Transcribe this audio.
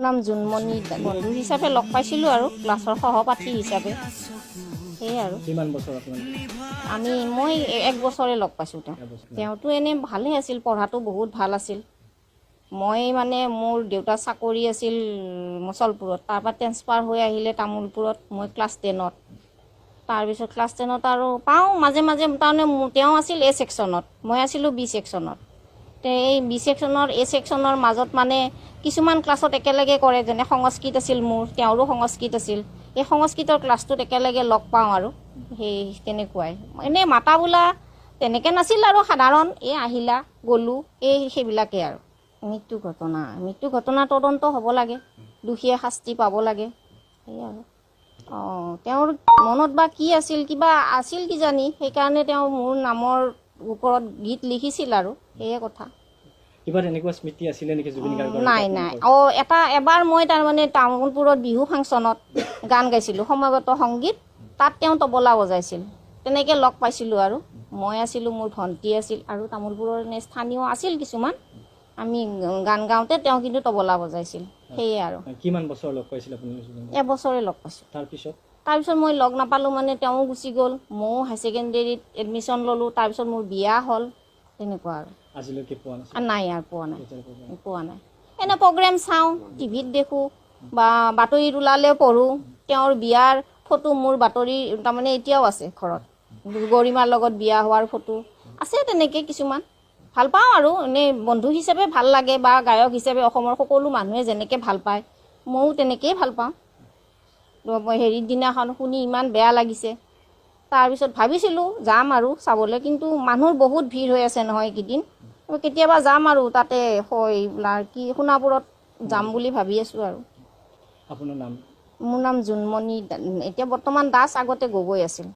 নাম জুনমণি বন্ধু হিচাপে লগ পাইছিলোঁ আৰু ক্লাছৰ সহপাঠী হিচাপে সেয়ে আৰু কিমান বছৰ আপোনাৰ মই 1 বছৰে লগ পাইছোঁ তেওঁতো এনে ভালেই আছিল পঢ়াটো বহুত ভাল আছিল মই মানে মোৰ দেউতাৰ চাকৰি আছিল মছলপুৰত তাৰপৰা ট্ৰেন্সফাৰ হৈ আহিলে তামোলপুৰত মই ক্লাছ 10ত তাৰপিছত ক্লাছ 10ত আৰু পাওঁ মাজে মাজে তাৰমানে তেওঁ আছিল এ ছেকশ্যনত মই আছিলোঁ বি ছেকশ্যনত এই বি ছেকশ্যনৰ এ ছেকশ্যনৰ মাজত মানে কিছুমান ক্লাছত একেলগে কৰে যেনে সংস্কৃত আছিল মোৰ তেওঁৰো সংস্কৃত আছিল এই সংস্কৃতৰ ক্লাছটোত একেলগে লগ পাওঁ আৰু সেই তেনেকুৱাই এনেই মাতা বোলা তেনেকৈ নাছিল আৰু সাধাৰণ এই আহিলা গ'লোঁ সেইবিলাকেই আৰু মৃত্যু ঘটনা তদন্ত হ'ব লাগে দোষীয়ে শাস্তি পাব লাগে সেই আৰু তেওঁৰ মনত বা কি আছিল কিবা আছিল কিজানি সেইকাৰণে তেওঁ মোৰ নামৰ ওপৰত গীত লিখিছিল আৰু সেয়ে কথা কিবা তেনেকুৱা স্মৃতি আছিলে নেকি জুবিন গাৰ্গৰ নাই এবাৰ মই তাৰমানে তামোলপুৰত বিহু ফাংচনত গান গাইছিলোঁ সমবেত সংগীত তাত তেওঁ তবলা বজাইছিল তেনেকৈ লগ পাইছিলোঁ আৰু মই আছিলোঁ মোৰ ভণ্টি আছিল আৰু তামোলপুৰৰ স্থানীয় আছিল কিছুমান আমি গান গাওঁতে তেওঁ কিন্তু তবলা বজাইছিল সেয়ে আৰু কিমান বছৰ লগ পাইছিল আপুনি এবছৰে লগ পাইছোঁ তাৰপিছত মই লগ নাপালোঁ মানে তেওঁ গুচি গ'ল ময়ো হাই ছেকেণ্ডেৰীত এডমিশ্যন ল'লোঁ তাৰপিছত মোৰ বিয়া হ'ল তেনেকুৱা আৰু আজিলৈকে পোৱা নাই আৰু পোৱা নাই এনে প্ৰগ্ৰেম চাওঁ টিভিত দেখোঁ বা বাতৰিত ওলালেও পঢ়োঁ তেওঁৰ বিয়াৰ ফটো মোৰ বাতৰি তাৰমানে এতিয়াও আছে ঘৰত গৰিমাৰ লগত বিয়া হোৱাৰ ফটো আছে তেনেকৈ কিছুমান ভাল পাওঁ আৰু এনেই বন্ধু হিচাপে ভাল লাগে বা গায়ক হিচাপে অসমৰ সকলো মানুহে যেনেকৈ ভাল পায় ময়ো তেনেকৈয়ে ভাল পাওঁ হেৰিৰ দিনাখন শুনি ইমান বেয়া লাগিছে তাৰপিছত ভাবিছিলোঁ যাম আৰু চাবলৈ কিন্তু মানুহৰ বহুত ভিৰ হৈ আছে নহয় এইকেইদিন কেতিয়াবা যাম আৰু তাতে কি সোণাপুৰত যাম বুলি ভাবি আছোঁ আৰু আপোনাৰ নাম মোৰ নাম জুনমণি এতিয়া বৰ্তমান দাস আগতে গগৈ আছিল